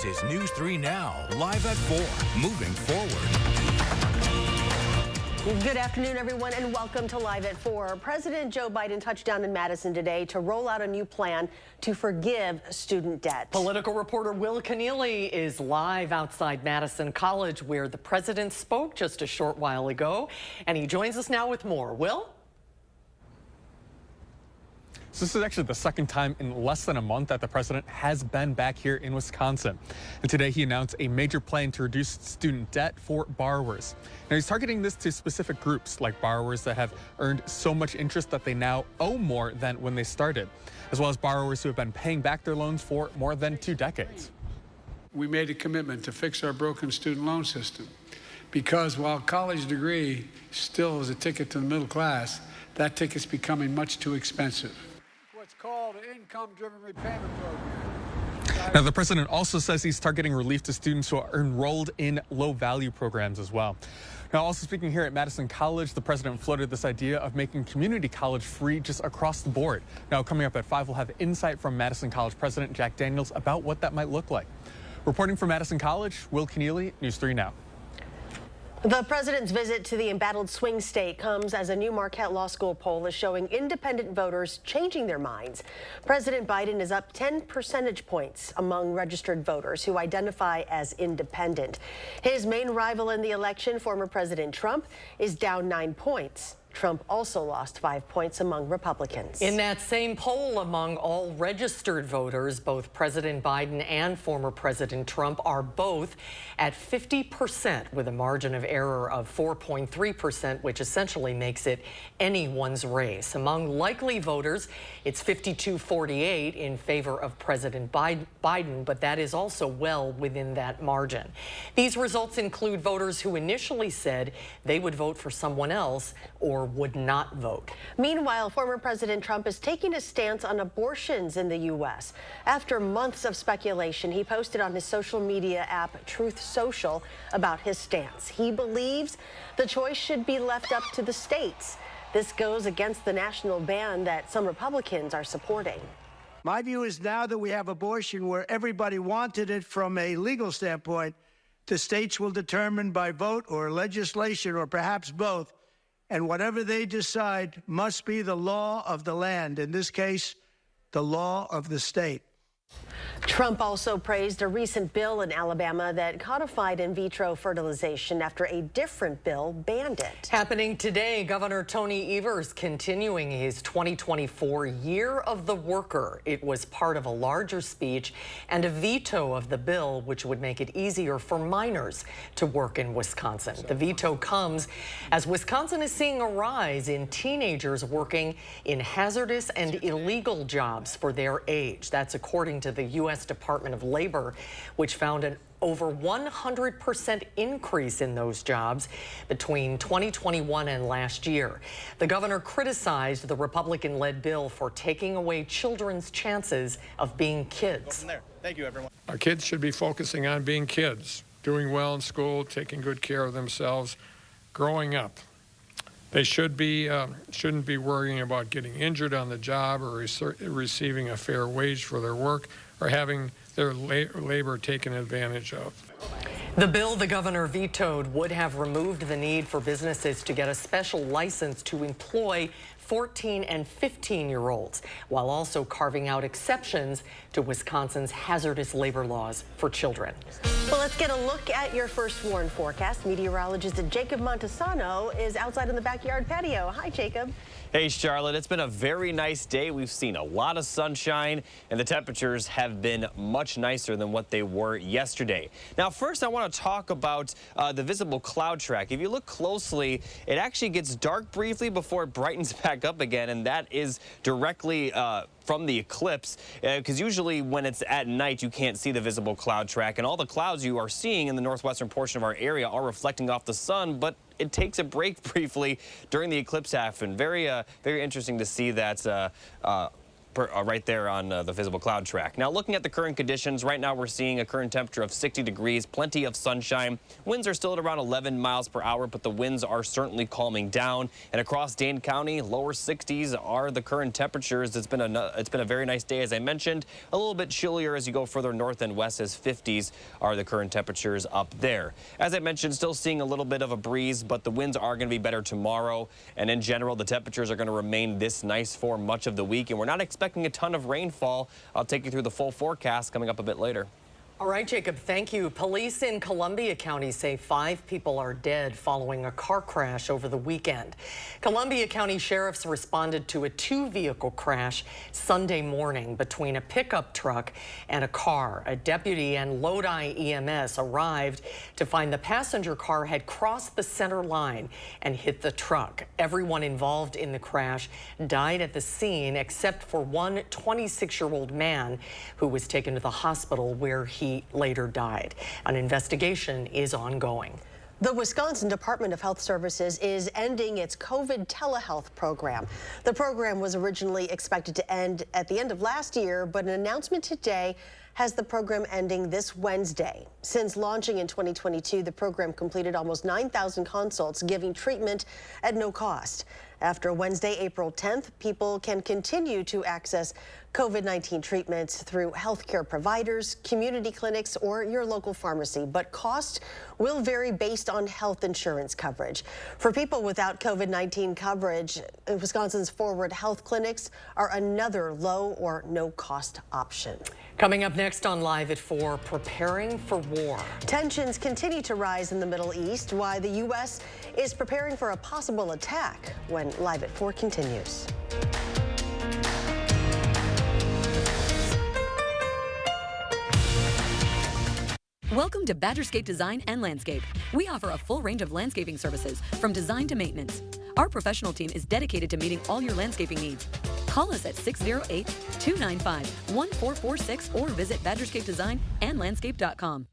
This is News 3 Now, live at 4, moving forward. Good afternoon, everyone, and welcome to Live at 4. President Joe Biden touched down in Madison today to roll out a new plan to forgive student debt. Political reporter Will Keneally is live outside Madison College, where the president spoke just a short while ago, and he joins us now with more. Will? So this is actually the second time in less than a month that the president has been back here in Wisconsin. And today he announced a major plan to reduce student debt for borrowers. Now he's targeting this to specific groups like borrowers that have earned so much interest that they now owe more than when they started, as well as borrowers who have been paying back their loans for more than 2 decades. We made a commitment to fix our broken student loan system because while college degree still is a ticket to the middle class, that ticket's becoming much too expensive. What's called an income-driven repayment program. Now, the president also says he's targeting relief to students who are enrolled in low-value programs as well. Now, also speaking here at Madison College, the president floated this idea of making community college free just across the board. Now, coming up at 5, we'll have insight from Madison College President Jack Daniels about what that might look like. Reporting from Madison College, Will Keneally, News 3 Now. The president's visit to the embattled swing state comes as a new Marquette Law School poll is showing independent voters changing their minds. President Biden is up 10 percentage points among registered voters who identify as independent. His main rival in the election, former President Trump, is down 9 points. Trump also lost 5 points among Republicans. In that same poll among all registered voters, both President Biden and former President Trump are both at 50% with a margin of error of 4.3%, which essentially makes it anyone's race. Among likely voters, it's 52-48 in favor of President Biden, but that is also well within that margin. These results include voters who initially said they would vote for someone else or would not vote. Meanwhile, former President Trump is taking a stance on abortions in the U.S. After months of speculation, he posted on his social media app Truth Social about his stance. He believes the choice should be left up to the states. This goes against the national ban that some Republicans are supporting. My view is now that we have abortion where everybody wanted it from a legal standpoint, the states will determine by vote or legislation or perhaps both, and whatever they decide must be the law of the land, in this case, the law of the state. Trump also praised a recent bill in Alabama that codified in vitro fertilization after a different bill banned it. Happening today, Governor Tony Evers continuing his 2024 Year of the Worker. It was part of a larger speech and a veto of the bill, which would make it easier for minors to work in Wisconsin. The veto comes as Wisconsin is seeing a rise in teenagers working in hazardous and illegal jobs for their age. That's according to the U.S. Department of Labor, which found an over 100% increase in those jobs between 2021 and last year. The governor criticized the Republican-led bill for taking away children's chances of being kids. Thank you, everyone. Our kids should be focusing on being kids, doing well in school, taking good care of themselves, growing up. They shouldn't be worrying about getting injured on the job or receiving a fair wage for their work or having their labor taken advantage of. The bill the governor vetoed would have removed the need for businesses to get a special license to employ 14 and 15-year-olds, while also carving out exceptions to Wisconsin's hazardous labor laws for children. Well, let's get a look at your first warn forecast. Meteorologist Jacob Montesano is outside in the backyard patio. Hi, Jacob. Hey, Charlotte, it's been a very nice day. We've seen a lot of sunshine, and the temperatures have been much nicer than what they were yesterday. Now, first, I want to talk about the visible cloud track. If you look closely, it actually gets dark briefly before it brightens back up again, and that is directly from the eclipse, because usually when it's at night, you can't see the visible cloud track, and all the clouds you are seeing in the northwestern portion of our area are reflecting off the sun, but it takes a break briefly during the eclipse happen. Very interesting to see that right there on the visible cloud track. Now, looking at the current conditions, right now we're seeing a current temperature of 60 degrees, plenty of sunshine. Winds are still at around 11 miles per hour, but the winds are certainly calming down. And across Dane County, lower 60s are the current temperatures. It's been a very nice day, as I mentioned. A little bit chillier as you go further north and west, as 50s are the current temperatures up there. As I mentioned, still seeing a little bit of a breeze, but the winds are going to be better tomorrow. And in general, the temperatures are going to remain this nice for much of the week, and we're not expecting a ton of rainfall. I'll take you through the full forecast coming up a bit later. All right, Jacob, thank you. Police in Columbia County say 5 people are dead following a car crash over the weekend. Columbia County sheriffs responded to a 2-vehicle crash Sunday morning between a pickup truck and a car. A deputy and Lodi EMS arrived to find the passenger car had crossed the center line and hit the truck. Everyone involved in the crash died at the scene except for one 26-year-old man who was taken to the hospital where he later died. An investigation is ongoing. The Wisconsin Department of Health Services is ending its COVID telehealth program. The program was originally expected to end at the end of last year, but an announcement today has the program ending this Wednesday. Since launching in 2022, the program completed almost 9,000 consults, giving treatment at no cost. After Wednesday, April 10th, people can continue to access COVID-19 treatments through healthcare providers, community clinics, or your local pharmacy, but cost will vary based on health insurance coverage. For people without COVID-19 coverage, Wisconsin's Forward Health Clinics are another low or no cost option. Coming up next on Live at 4, preparing for war. Tensions continue to rise in the Middle East, while the U.S. is preparing for a possible attack. When Live at 4 continues. Welcome to Badgerscape Design and Landscape. We offer a full range of landscaping services, from design to maintenance. Our professional team is dedicated to meeting all your landscaping needs. Call us at 608-295-1446 or visit badgerscapedesignandlandscape.com.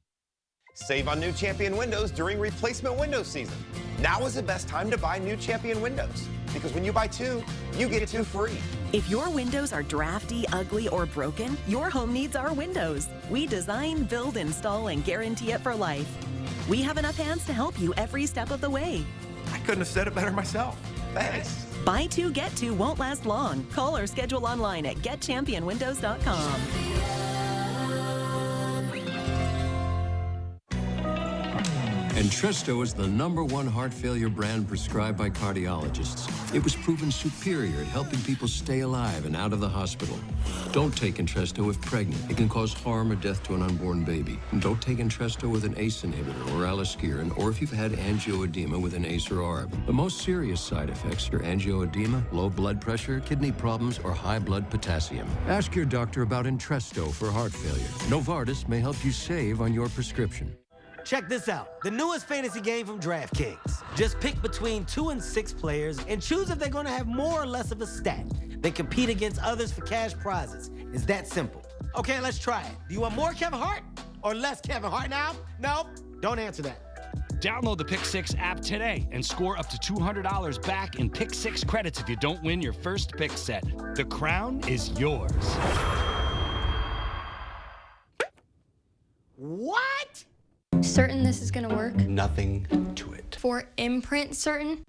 Save on new Champion windows during replacement window season. Now is the best time to buy new Champion windows, because when you buy 2, you get 2 free. If your windows are drafty, ugly, or broken, your home needs our windows. We design, build, install, and guarantee it for life. We have enough hands to help you every step of the way. I couldn't have said it better myself. Thanks. Buy 2, get 2 won't last long. Call or schedule online at getchampionwindows.com. Entresto is the #1 heart failure brand prescribed by cardiologists. It was proven superior at helping people stay alive and out of the hospital. Don't take Entresto if pregnant. It can cause harm or death to an unborn baby. And don't take Entresto with an ACE inhibitor or aliskiren, or if you've had angioedema with an ACE or ARB. The most serious side effects are angioedema, low blood pressure, kidney problems, or high blood potassium. Ask your doctor about Entresto for heart failure. Novartis may help you save on your prescription. Check this out, the newest fantasy game from DraftKings. Just pick between 2 and 6 players and choose if they're gonna have more or less of a stat. Then compete against others for cash prizes. It's that simple. Okay, let's try it. Do you want more Kevin Hart or less Kevin Hart now? No? Don't answer that. Download the Pick 6 app today and score up to $200 back in Pick 6 credits if you don't win your first pick set. The crown is yours. What? Certain this is gonna work? Nothing to it. For Imprint certain?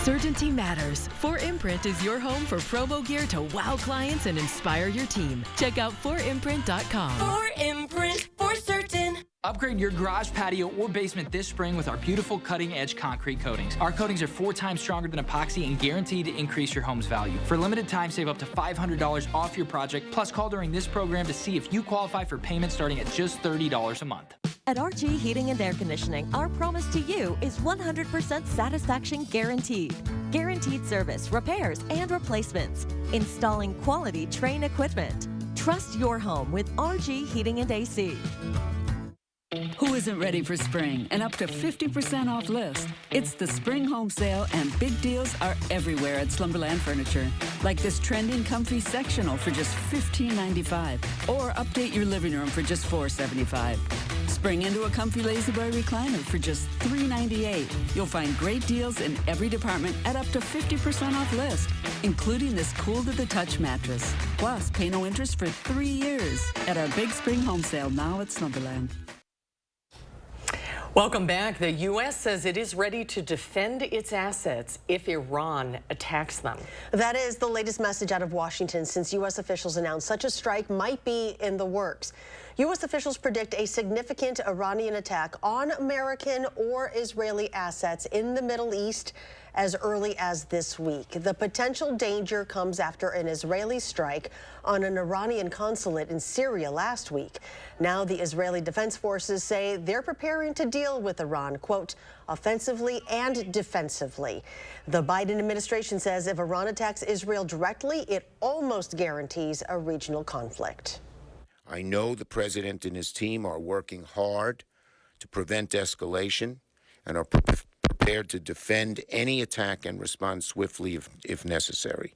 Certainty matters. 4imprint is your home for promo gear to wow clients and inspire your team. Check out 4imprint.com. 4imprint, for certain. Upgrade your garage, patio, or basement this spring with our beautiful cutting-edge concrete coatings. Our coatings are 4 times stronger than epoxy and guaranteed to increase your home's value. For a limited time, save up to $500 off your project. Plus, call during this program to see if you qualify for payment starting at just $30 a month. At RG Heating and Air Conditioning, our promise to you is 100% satisfaction guaranteed. Guaranteed service, repairs, and replacements. Installing quality Trane equipment. Trust your home with RG Heating and AC. Who isn't ready for spring and up to 50% off list? It's the spring home sale and big deals are everywhere at Slumberland Furniture. Like this trending comfy sectional for just $15.95, or update your living room for just $4.75. Spring into a comfy La-Z-Boy recliner for just $3.98. You'll find great deals in every department at up to 50% off list. including this cool-to-the-touch mattress. Plus, pay no interest for 3 years at our big spring home sale now at Slumberland. Welcome back. The U.S. says it is ready to defend its assets if Iran attacks them. That is the latest message out of Washington since U.S. officials announced such a strike might be in the works. U.S. officials predict a significant Iranian attack on American or Israeli assets in the Middle East as early as this week. The potential danger comes after an Israeli strike on an Iranian consulate in Syria last week. Now the Israeli Defense Forces say they're preparing to deal with Iran, quote, offensively and defensively. The Biden administration says if Iran attacks Israel directly, it almost guarantees a regional conflict. I know the president and his team are working hard to prevent escalation and are prepared to defend any attack and respond swiftly if necessary.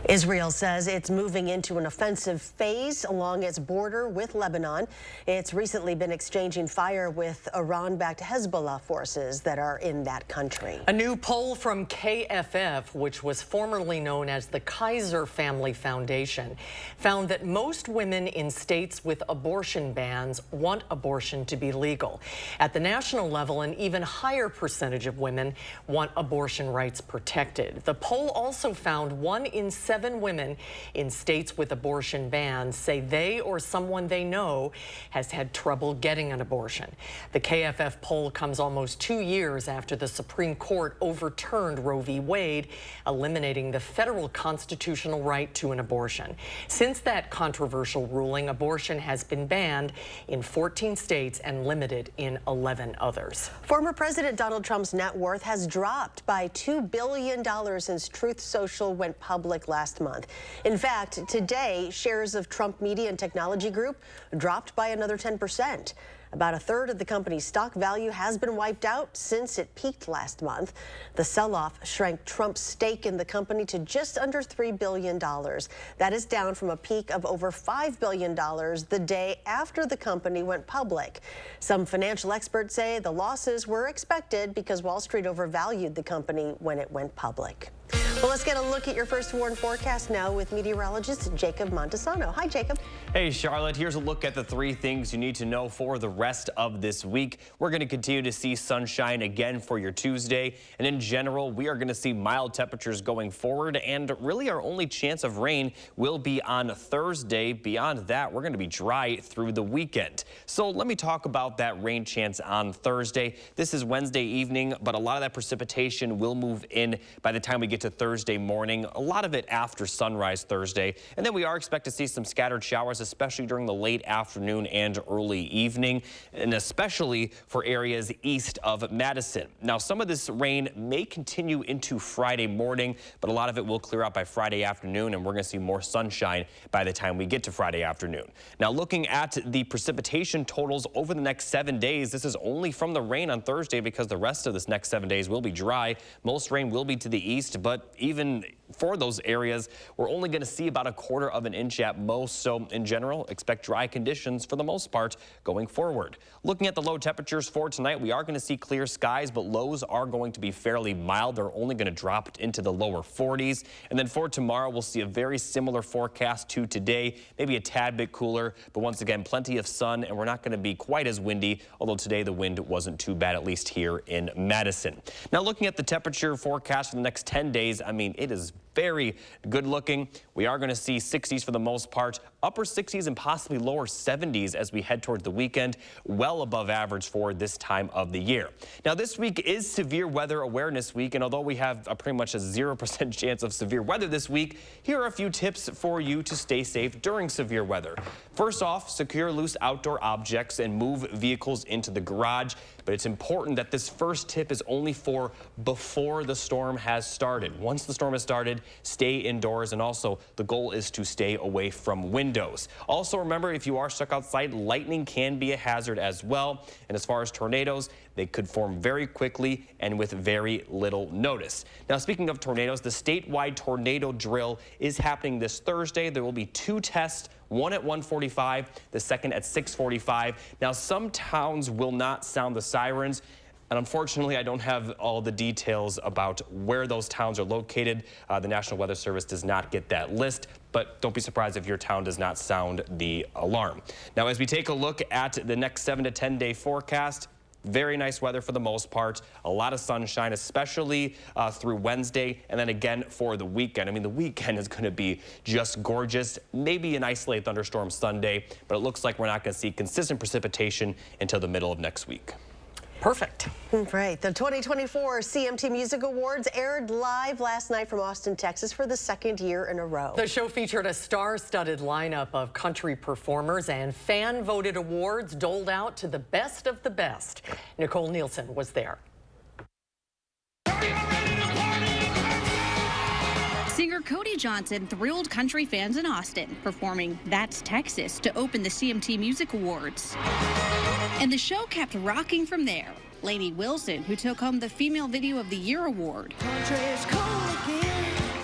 Israel says it's moving into an offensive phase along its border with Lebanon. It's recently been exchanging fire with Iran-backed Hezbollah forces that are in that country. A new poll from KFF, which was formerly known as the Kaiser Family Foundation, found that most women in states with abortion bans want abortion to be legal. At the national level, an even higher percentage of women want abortion rights protected. The poll also found 1 in 7 women in states with abortion bans say they or someone they know has had trouble getting an abortion. The KFF poll comes almost 2 years after the Supreme Court overturned Roe v. Wade, eliminating the federal constitutional right to an abortion. Since that controversial ruling, abortion has been banned in 14 states and limited in 11 others. Former President Donald Trump's net worth has dropped by $2 billion since Truth Social went public last month. In fact, today, shares of Trump Media and Technology Group dropped by another 10%. About a third of the company's stock value has been wiped out since it peaked last month. The sell-off shrank Trump's stake in the company to just under $3 billion. That is down from a peak of over $5 billion the day after the company went public. Some financial experts say the losses were expected because Wall Street overvalued the company when it went public. Well, let's get a look at your first warned forecast now with meteorologist Jacob Montesano. Hi, Jacob. Hey, Charlotte. Here's a look at the 3 things you need to know for the rest of this week. We're going to continue to see sunshine again for your Tuesday. And in general, we are going to see mild temperatures going forward. And really, our only chance of rain will be on Thursday. Beyond that, we're going to be dry through the weekend. So let me talk about that rain chance on Thursday. This is Wednesday evening, but a lot of that precipitation will move in by the time we get to Thursday morning, a lot of it after sunrise Thursday. And then we are expected to see some scattered showers, especially during the late afternoon and early evening, and especially for areas east of Madison. Now, some of this rain may continue into Friday morning, but a lot of it will clear out by Friday afternoon, and we're going to see more sunshine by the time we get to Friday afternoon. Now, looking at the precipitation totals over the next 7 days, this is only from the rain on Thursday because the rest of this next 7 days will be dry. Most rain will be to the east, but even for those areas, we're only going to see about 1/4 of an inch at most. So in general, expect dry conditions for the most part going forward. Looking at the low temperatures for tonight, we are going to see clear skies, but lows are going to be fairly mild. They're only going to drop into the lower 40s. And then for tomorrow, we'll see a very similar forecast to today, maybe a tad bit cooler, but once again, plenty of sun, and we're not going to be quite as windy, although today the wind wasn't too bad, at least here in Madison. Now, looking at the temperature forecast for the next 10 days, I mean, it is very good looking. We are going to see 60s for the most part, upper 60s and possibly lower 70s as we head toward the weekend, well above average for this time of the year. Now, this week is Severe Weather Awareness Week, and although we have pretty much a 0% chance of severe weather this week, here are a few tips for you to stay safe during severe weather. First off, secure loose outdoor objects and move vehicles into the garage. But it's important that this first tip is only for before the storm has started. Once the storm has started, stay indoors, and also the goal is to stay away from windows. Also remember, if you are stuck outside, lightning can be a hazard as well. And as far as tornadoes, they could form very quickly and with very little notice. Now, speaking of tornadoes, the statewide tornado drill is happening this Thursday. There will be 2 tests, one at 1:45, the second at 6:45. Now, some towns will not sound the sirens And unfortunately, I don't have all the details about where those towns are located. The National Weather Service does not get that list, but don't be surprised if your town does not sound the alarm. Now, as we take a look at the next 7 to 10 day forecast, very nice weather for the most part. A lot of sunshine, especially through Wednesday, and then again for the weekend. I mean, the weekend is going to be just gorgeous. Maybe an isolated thunderstorm Sunday, but it looks like we're not going to see consistent precipitation until the middle of next week. Perfect. Right. The 2024 CMT Music Awards aired live last night from Austin, Texas for the second year in a row. The show featured a star-studded lineup of country performers and fan-voted awards doled out to the best of the best. Nicole Nielsen was there. Singer Cody Johnson thrilled country fans in Austin, performing That's Texas to open the CMT Music Awards. And the show kept rocking from there. Lainey Wilson, who took home the Female Video of the Year award.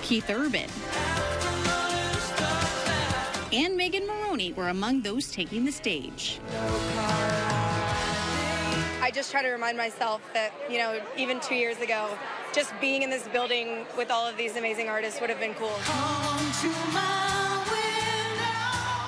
Keith Urban and Megan Maroney were among those taking the stage. I just try to remind myself that, you know, even 2 years ago, just being in this building with all of these amazing artists would have been cool.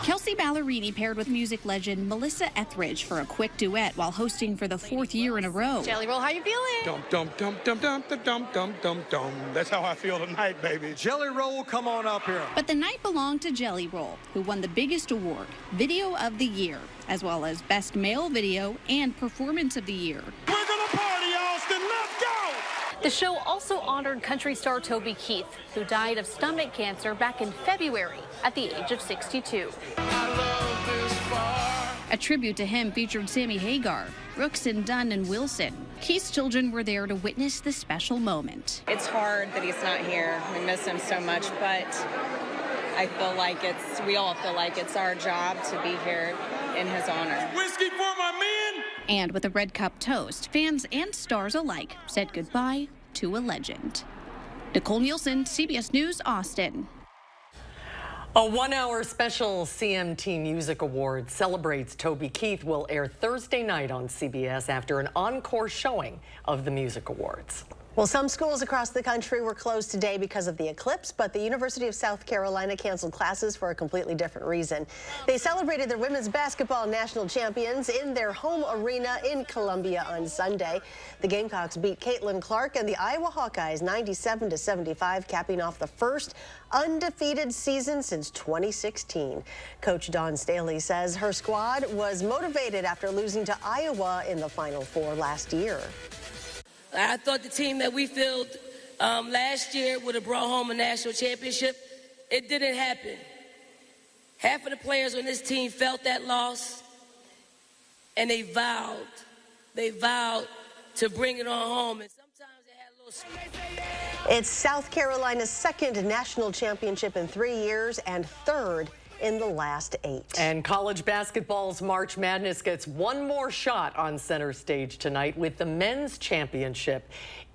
Kelsey Ballerini paired with music legend Melissa Etheridge for a quick duet while hosting for the 4th year in a row. Jelly Roll, how you feeling? Dum dum dum dum dum dum dum dum dum. That's how I feel tonight, baby. Jelly Roll, come on up here. But the night belonged to Jelly Roll, who won the biggest award, Video of the Year, as well as Best Male Video and Performance of the Year. We're gonna party, Austin. Let's go! The show also honored country star Toby Keith, who died of stomach cancer back in February at the age of 62. A tribute to him featured Sammy Hagar, Brooks and Dunn and Wilson. Keith's children were there to witness the special moment. It's hard that he's not here. We miss him so much, but I feel like we all feel like it's our job to be here in his honor. Whiskey for my men! And with a red cup toast, fans and stars alike said goodbye to a legend. Nicole Nielsen, CBS News, Austin. A 1-hour special CMT Music Award celebrates Toby Keith will air Thursday night on CBS after an encore showing of the Music Awards. Well, some schools across the country were closed today because of the eclipse, but the University of South Carolina canceled classes for a completely different reason. They celebrated their women's basketball national champions in their home arena in Columbia on Sunday. The Gamecocks beat Caitlin Clark and the Iowa Hawkeyes 97-75, capping off the first undefeated season since 2016. Coach Dawn Staley says her squad was motivated after losing to Iowa in the Final Four last year. I thought the team that we fielded last year would have brought home a national championship. It didn't happen. Half of the players on this team felt that loss, and they vowed to bring it on home. And sometimes they had a little... It's South Carolina's second national championship in 3 years and third in the last 8. And college basketball's March Madness gets one more shot on center stage tonight with the men's championship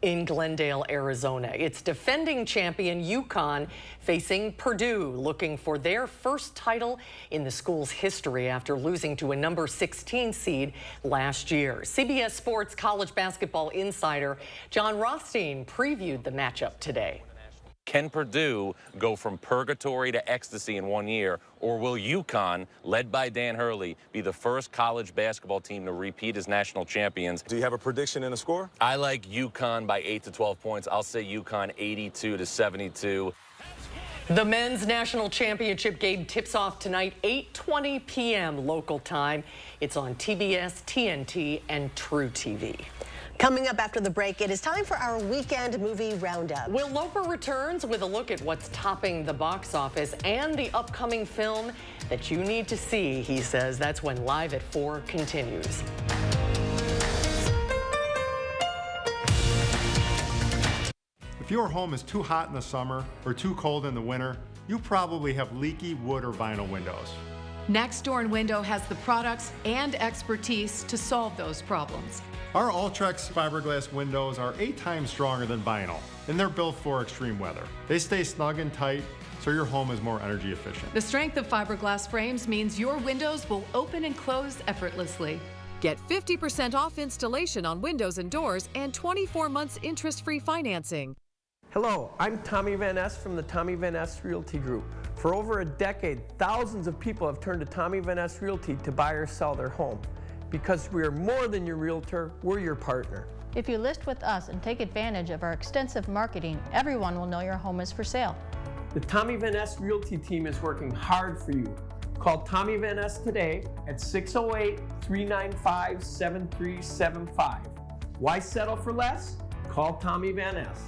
in Glendale, Arizona. It's defending champion UConn facing Purdue, looking for their first title in the school's history after losing to a number 16 seed last year. CBS Sports college basketball insider John Rothstein previewed the matchup today. Can Purdue go from purgatory to ecstasy in 1 year, or will UConn, led by Dan Hurley, be the first college basketball team to repeat as national champions? Do you have a prediction and a score? I like UConn by 8 to 12 points. I'll say UConn 82-72. The men's national championship game tips off tonight, 8:20 p.m. local time. It's on TBS, TNT, and True TV. Coming up after the break, it is time for our weekend movie roundup. Will Loper returns with a look at what's topping the box office and the upcoming film that you need to see, he says. That's when Live at 4 continues. If your home is too hot in the summer or too cold in the winter, you probably have leaky wood or vinyl windows. Next Door & Window has the products and expertise to solve those problems. Our Ultrex fiberglass windows are 8 times stronger than vinyl, and they're built for extreme weather. They stay snug and tight, so your home is more energy efficient. The strength of fiberglass frames means your windows will open and close effortlessly. Get 50% off installation on windows and doors and 24 months interest-free financing. Hello, I'm Tommy Van Ness from the Tommy Van Ness Realty Group. For over a decade, thousands of people have turned to Tommy Van Ness Realty to buy or sell their home. Because we are more than your realtor, we're your partner. If you list with us and take advantage of our extensive marketing, everyone will know your home is for sale. The Tommy Van Ness Realty team is working hard for you. Call Tommy Van Ness today at 608-395-7375. Why settle for less? Call Tommy Van Ness.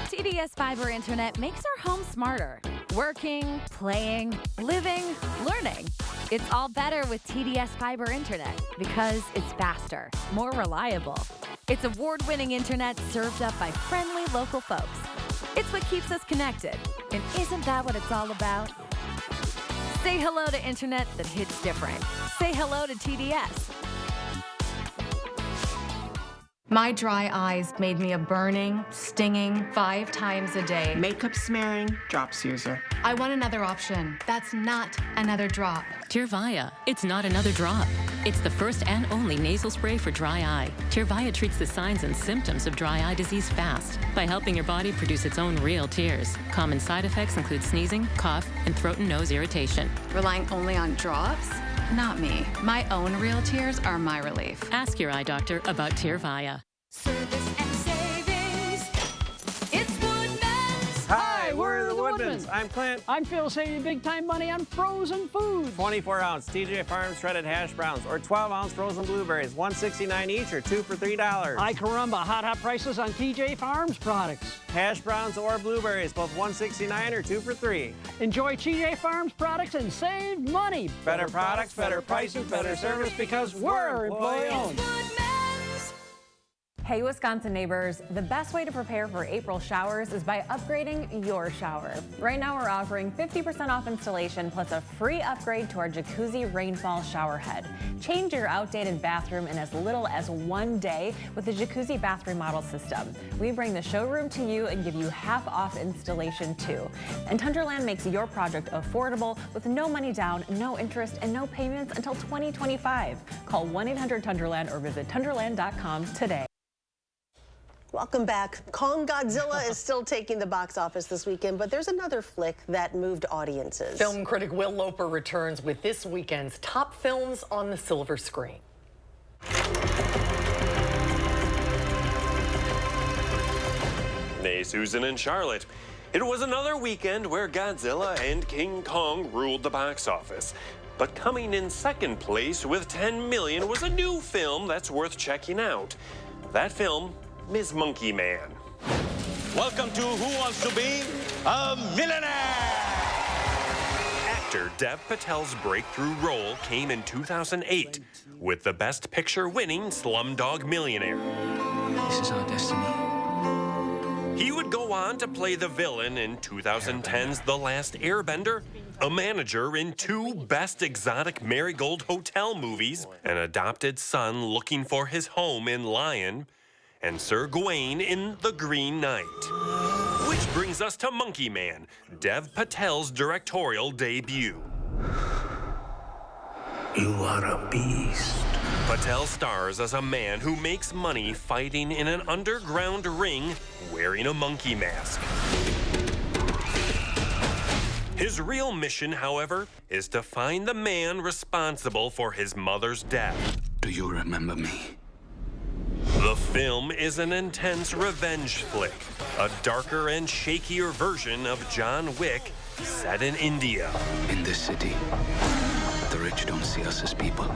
TDS Fiber Internet makes our home smarter. Working, playing, living, learning. It's all better with TDS Fiber Internet because it's faster, more reliable. It's award-winning internet served up by friendly local folks. It's what keeps us connected. And isn't that what it's all about? Say hello to internet that hits different. Say hello to TDS. My dry eyes made me a burning, stinging 5 times a day. Makeup smearing, drops user. I want another option. That's not another drop. Tyrvaya. It's not another drop. It's the first and only nasal spray for dry eye. Tyrvaya treats the signs and symptoms of dry eye disease fast by helping your body produce its own real tears. Common side effects include sneezing, cough, and throat and nose irritation. Relying only on drops? Not me. My own real tears are my relief. Ask your eye doctor about Tyrvaya. Service and savings. It's Woodman's. Hi, we're the Woodmans. I'm Clint. I'm Phil, saving big time money on frozen foods. 24-ounce TJ Farms shredded hash browns or 12-ounce frozen blueberries, $1.69 each or 2 for $3. Ay caramba, hot prices on TJ Farms products. Hash browns or blueberries, both $1.69 or 2 for $3. Enjoy TJ Farms products and save money. Better products, better prices, better service because we're employee-owned. Hey Wisconsin neighbors, the best way to prepare for April showers is by upgrading your shower. Right now we're offering 50% off installation plus a free upgrade to our jacuzzi rainfall shower head. Change your outdated bathroom in as little as 1 day with the jacuzzi bath remodel system. We bring the showroom to you and give you half off installation too. And Tunderland makes your project affordable with no money down, no interest, and no payments until 2025. Call 1-800-TUNDERLAND or visit tunderland.com today. Welcome back. Kong Godzilla is still taking the box office this weekend, but there's another flick that moved audiences. Film critic Will Loper returns with this weekend's top films on the silver screen. Hey, Susan and Charlotte. It was another weekend where Godzilla and King Kong ruled the box office. But coming in second place with 10 million was a new film that's worth checking out. That film is Monkey Man. Welcome to Who Wants to Be a Millionaire? Actor Dev Patel's breakthrough role came in 2008 with the Best Picture winning Slumdog Millionaire. This is our destiny. He would go on to play the villain in 2010's The Last Airbender, a manager in 2 Best Exotic Marigold Hotel movies, an adopted son looking for his home in Lion, and Sir Gawain in The Green Knight. Which brings us to Monkey Man, Dev Patel's directorial debut. You are a beast. Patel stars as a man who makes money fighting in an underground ring wearing a monkey mask. His real mission, however, is to find the man responsible for his mother's death. Do you remember me? The film is an intense revenge flick, a darker and shakier version of John Wick set in India. In this city, the rich don't see us as people.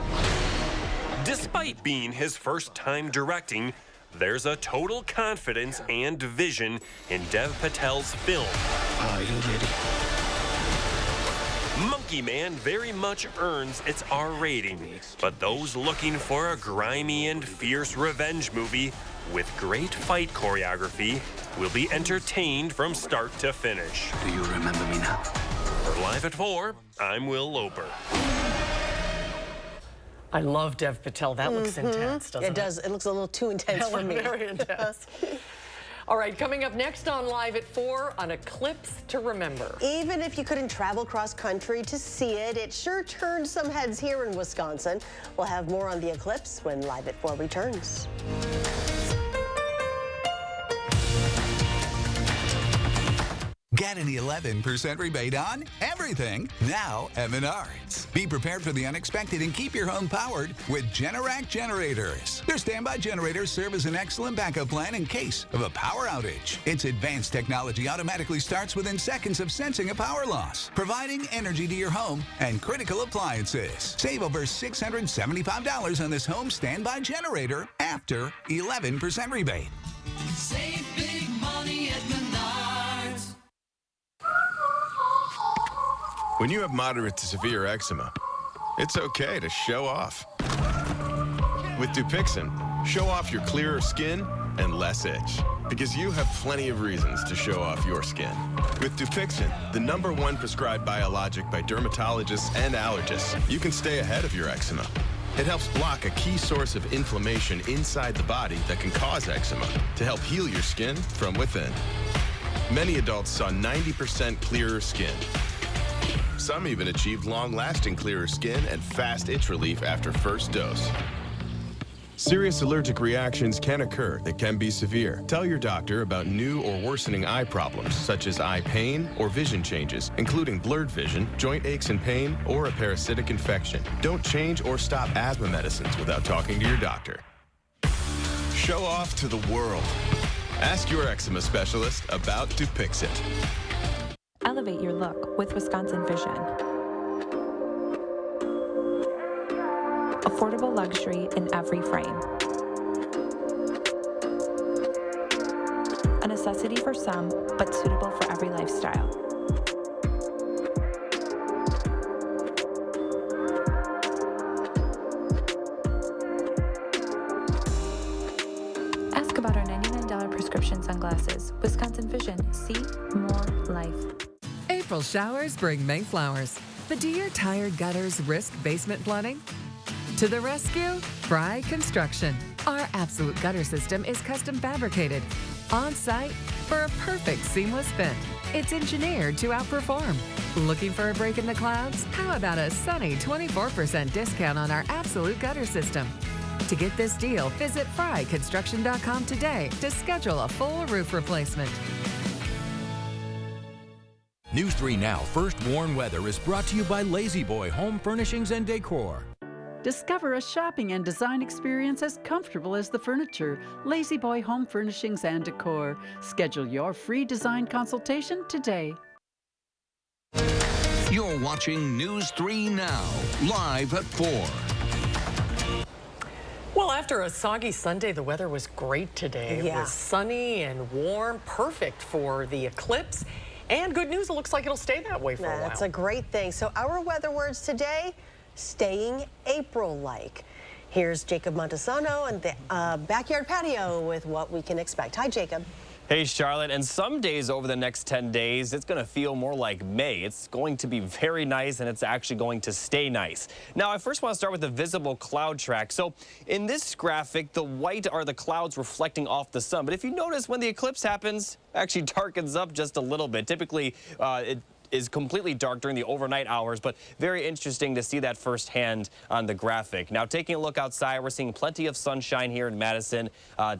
Despite being his first time directing, there's a total confidence and vision in Dev Patel's film. Are you ready? Monkey Man very much earns its R rating, but those looking for a grimy and fierce revenge movie with great fight choreography will be entertained from start to finish. Do you remember me now? For Live at 4, I'm Will Loper. I love Dev Patel. That looks intense, doesn't it? It does. It looks a little too intense for me. Very intense. All All right, coming up next on Live at 4, an eclipse to remember. Even if you couldn't travel cross country to see it, it sure turned some heads here in Wisconsin. We'll have more on the eclipse when Live at 4 returns. Get an 11% rebate on everything now at Menards. Be prepared for the unexpected and keep your home powered with Generac generators. Their standby generators serve as an excellent backup plan in case of a power outage. Its advanced technology automatically starts within seconds of sensing a power loss, providing energy to your home and critical appliances. Save over $675 on this home standby generator after 11% rebate. Save big money at Menards. When you have moderate to severe eczema, it's okay to show off. With Dupixent, show off your clearer skin and less itch, because you have plenty of reasons to show off your skin. With Dupixent, the #1 prescribed biologic by dermatologists and allergists, you can stay ahead of your eczema. It helps block a key source of inflammation inside the body that can cause eczema to help heal your skin from within. Many adults saw 90% clearer skin. Some even achieved long-lasting clearer skin and fast itch relief after first dose. Serious allergic reactions can occur that can be severe. Tell your doctor about new or worsening eye problems, such as eye pain or vision changes, including blurred vision, joint aches and pain, or a parasitic infection. Don't change or stop asthma medicines without talking to your doctor. Show off to the world. Ask your eczema specialist about Dupixent. Elevate your look with Wisconsin Vision. Affordable luxury in every frame. A necessity for some, but suitable for every lifestyle. Ask about our $99 prescription sunglasses. Wisconsin Vision. See more life. April showers bring May flowers. But do your tired gutters risk basement flooding? To the rescue, Fry Construction. Our absolute gutter system is custom fabricated on-site for a perfect seamless fit. It's engineered to outperform. Looking for a break in the clouds? How about a sunny 24% discount on our absolute gutter system? To get this deal, visit fryconstruction.com today to schedule a full roof replacement. News 3 Now First Warn Weather is brought to you by Lazy Boy Home Furnishings and Decor. Discover a shopping and design experience as comfortable as the furniture. Lazy Boy Home Furnishings and Decor. Schedule your free design consultation today. You're watching News 3 Now, live at 4. Well, after a soggy Sunday, the weather was great today. Yeah. It was sunny and warm, perfect for the eclipse. And good news, it looks like it'll stay that way for a while. That's a great thing. So our weather words today, staying April-like. Here's Jacob Montesano and the backyard patio with what we can expect. Hi, Jacob. Hey, Charlotte, and some days over the next 10 days, it's going to feel more like May. It's going to be very nice, and it's actually going to stay nice. Now, I first want to start with the visible cloud track. So in this graphic, the white are the clouds reflecting off the sun. But if you notice, when the eclipse happens, it actually darkens up just a little bit. Typically, it is completely dark during the overnight hours, but very interesting to see that firsthand on the graphic. Now, taking a look outside, we're seeing plenty of sunshine here in Madison.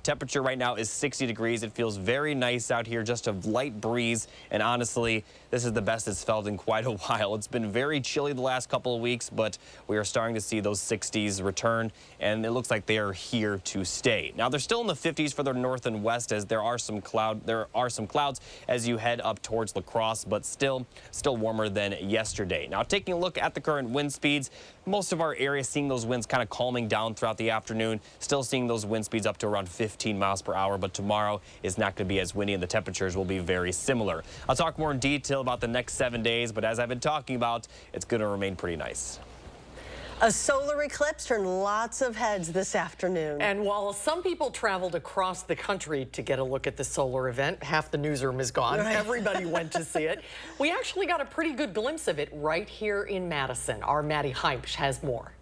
Temperature right now is 60 degrees. It feels very nice out here, just a light breeze, and honestly, this is the best it's felt in quite a while. It's been very chilly the last couple of weeks, but we are starting to see those 60s return, and it looks like they are here to stay. Now, they're still in the 50s for the north and west, as there are some clouds as you head up towards La Crosse, but still warmer than yesterday. Now, taking a look at the current wind speeds, most of our area seeing those winds kind of calming down throughout the afternoon, still seeing those wind speeds up to around 15 miles per hour, but tomorrow is not going to be as windy and the temperatures will be very similar. I'll talk more in detail about the next 7 days, but as I've been talking about, it's going to remain pretty nice. A solar eclipse turned lots of heads this afternoon. And while some people traveled across the country to get a look at the solar event, half the newsroom is gone. Right. Everybody went to see it. We actually got a pretty good glimpse of it right here in Madison. Our Maddie Heimsch has more.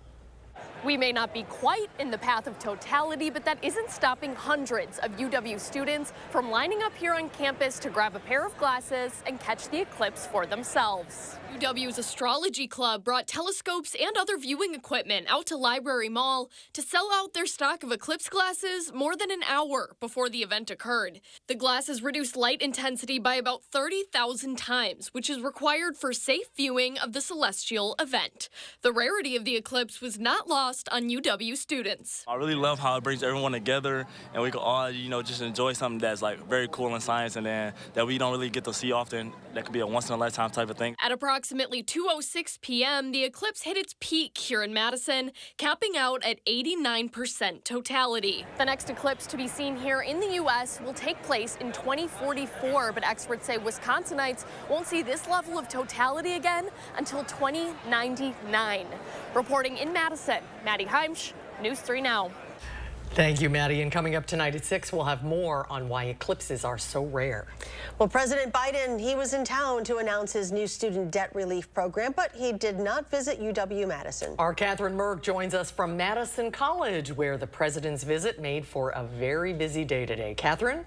We may not be quite in the path of totality, but that isn't stopping hundreds of UW students from lining up here on campus to grab a pair of glasses and catch the eclipse for themselves. UW's astrology club brought telescopes and other viewing equipment out to Library Mall to sell out their stock of eclipse glasses more than an hour before the event occurred. The glasses reduce light intensity by about 30,000 times, which is required for safe viewing of the celestial event. The rarity of the eclipse was not lost on UW students. I really love how it brings everyone together and we can all, just enjoy something that's like very cool in science and then that we don't really get to see often. That could be a once-in-a-lifetime type of thing. At approximately 2:06 p.m., the eclipse hit its peak here in Madison, capping out at 89% totality. The next eclipse to be seen here in the U.S. will take place in 2044, but experts say Wisconsinites won't see this level of totality again until 2099. Reporting in Madison, Maddie Heimsch, News 3 Now. Thank you, Maddie. And coming up tonight at 6, we'll have more on why eclipses are so rare. Well, President Biden, he was in town to announce his new student debt relief program, but he did not visit UW-Madison. Our Catherine Merck joins us from Madison College, where the president's visit made for a very busy day today. Catherine?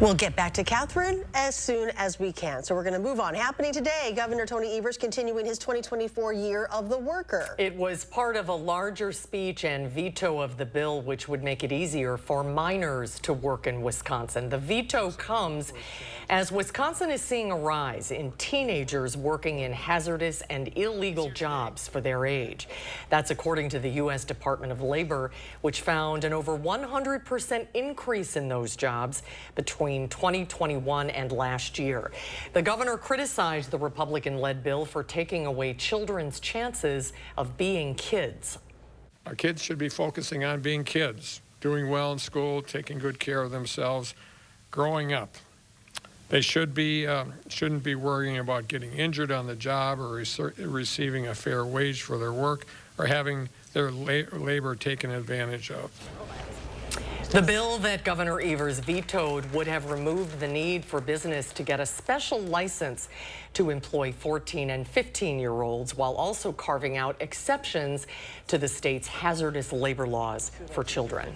We'll get back to Catherine as soon as we can. So we're going to move on. Happening today, Governor Tony Evers continuing his 2024 Year of the Worker. It was part of a larger speech and veto of the bill, which would make it easier for minors to work in Wisconsin. The veto comes as Wisconsin is seeing a rise in teenagers working in hazardous and illegal jobs for their age. That's according to the U.S. Department of Labor, which found an over 100% increase in those jobs between 2021 and last year. The governor criticized the Republican-led bill for taking away children's chances of being kids. Our kids should be focusing on being kids, doing well in school, taking good care of themselves, growing up. They shouldn't be worrying about getting injured on the job or receiving a fair wage for their work or having their labor taken advantage of. The bill that Governor Evers vetoed would have removed the need for business to get a special license to employ 14 and 15-year-olds while also carving out exceptions to the state's hazardous labor laws for children.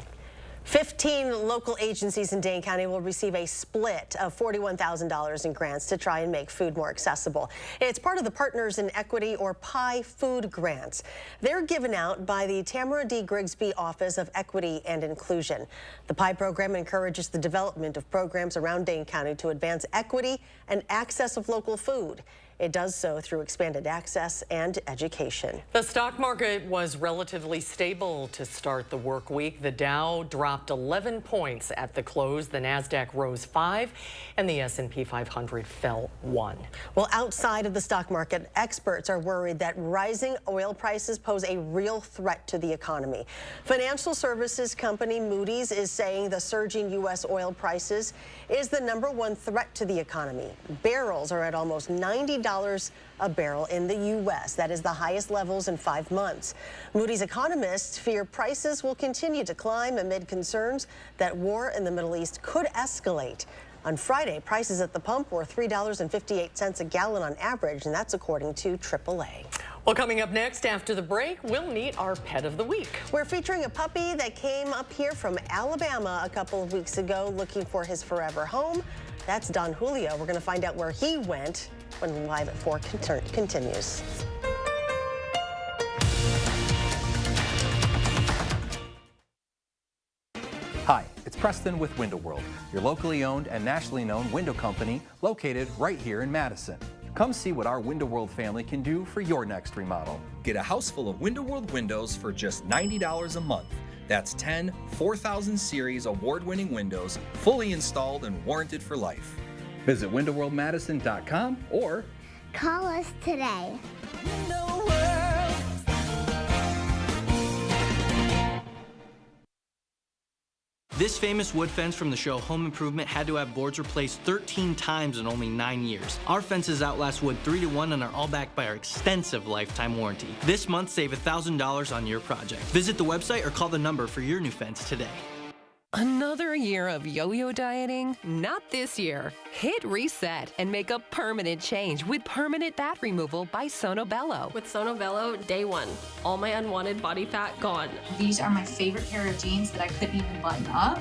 15 local agencies in Dane County will receive a split of $41,000 in grants to try and make food more accessible. It's part of the Partners in Equity, or PI, food grants. They're given out by the Tamara D. Grigsby Office of Equity and Inclusion. The PI program encourages the development of programs around Dane County to advance equity and access of local food. It does so through expanded access and education. The stock market was relatively stable to start the work week. The Dow dropped 11 points at the close. The Nasdaq rose 5 and the S&P 500 fell 1. Well, outside of the stock market, experts are worried that rising oil prices pose a real threat to the economy. Financial services company Moody's is saying the surging U.S. oil prices is the #1 threat to the economy. Barrels are at almost $90 a barrel in the U.S. That is the highest levels in 5 months. Moody's economists fear prices will continue to climb amid concerns that war in the Middle East could escalate. On Friday, prices at the pump were $3.58 a gallon on average, and that's according to AAA. Well, coming up next after the break, we'll meet our pet of the week. We're featuring a puppy that came up here from Alabama a couple of weeks ago looking for his forever home. That's Don Julio. We're going to find out where he went when Live at 4 continues. Hi, it's Preston with Window World, your locally owned and nationally known window company located right here in Madison. Come see what our Window World family can do for your next remodel. Get a house full of Window World windows for just $90 a month. That's 10 4000 Series award-winning windows, fully installed and warranted for life. Visit windowworldmadison.com or call us today. This famous wood fence from the show Home Improvement had to have boards replaced 13 times in only 9 years. Our fences outlast wood 3 to 1 and are all backed by our extensive lifetime warranty. This month, save $1,000 on your project. Visit the website or call the number for your new fence today. Another year of yo-yo dieting? Not this year. Hit reset and make a permanent change with permanent fat removal by Sonobello. With Sonobello, day one, all my unwanted body fat gone. These are my favorite pair of jeans that I couldn't even button up.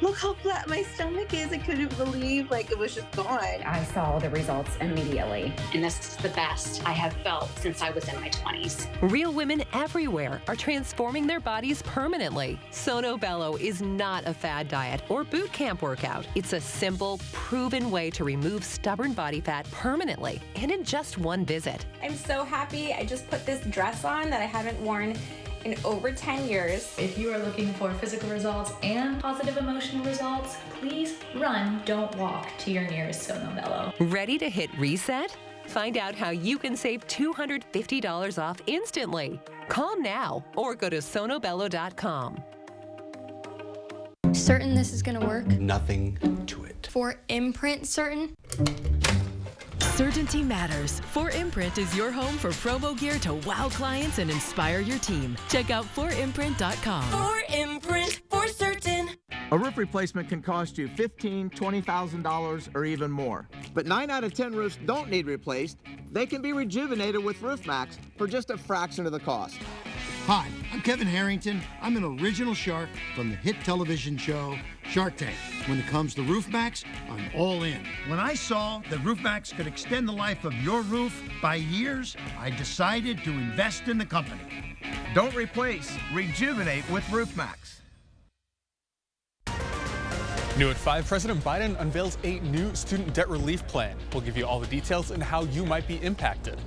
Look how flat my stomach is. I couldn't believe it was just gone. I saw the results immediately. And this is the best I have felt since I was in my 20s. Real women everywhere are transforming their bodies permanently. Sonobello is not a fad diet or boot camp workout. It's a simple, proven way to remove stubborn body fat permanently and in just one visit. I'm so happy. I just put this dress on that I haven't worn in over 10 years. If you are looking for physical results and positive emotional results, please run, don't walk to your nearest Sonobello. Ready to hit reset? Find out how you can save $250 off instantly. Call now or go to sonobello.com. Certain this is gonna work? Nothing to it. For Imprint certain? Certainty matters. 4imprint is your home for promo gear to wow clients and inspire your team. Check out 4imprint.com. 4imprint, for certain. A roof replacement can cost you $15,000, $20,000 or even more. But 9 out of 10 roofs don't need replaced. They can be rejuvenated with Roof Max for just a fraction of the cost. Hi, I'm Kevin Harrington. I'm an original shark from the hit television show Shark Tank. When it comes to Roof Max, I'm all in. When I saw that Roof Max could extend the life of your roof by years, I decided to invest in the company. Don't replace, rejuvenate with Roof Max. New at 5, President Biden unveils a new student debt relief plan. We'll give you all the details and how you might be impacted.